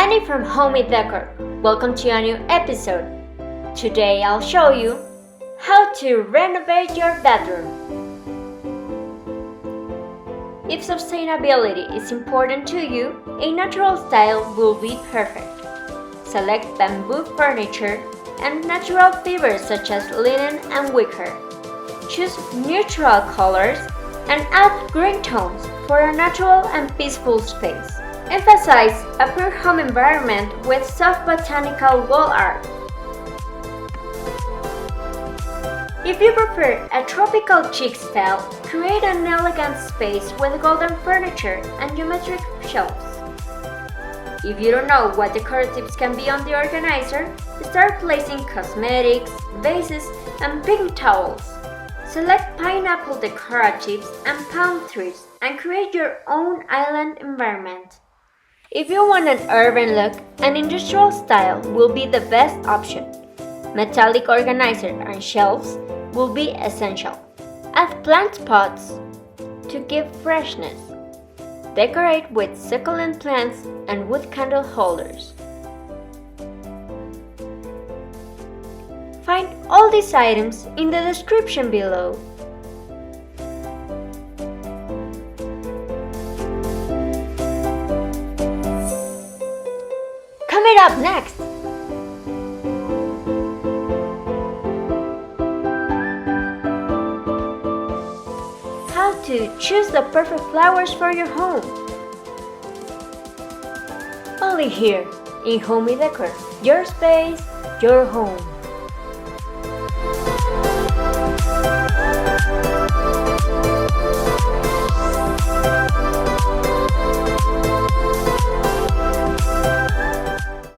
Annie from Homemade Decor. Welcome to a new episode. Today I'll show you how to renovate your bedroom. If sustainability is important to you, a natural style will be perfect. Select bamboo furniture and natural fibers such as linen and wicker. Choose neutral colors and add green tones for a natural and peaceful space. Emphasize a pure home environment with soft botanical wall art. If you prefer a tropical chic style, create an elegant space with golden furniture and geometric shelves. If you don't know what decoratives can be on the organizer, start placing cosmetics, vases, and pink towels. Select pineapple decoratives and palm trees and create your own island environment. If you want an urban look, an industrial style will be the best option. Metallic organizer and shelves will be essential. Add plant pots to give freshness. Decorate with succulent plants and wood candle holders. Find all these items in the description below. Coming up next! How to choose the perfect flowers for your home. Only here in Homemade Decor, your space, your home.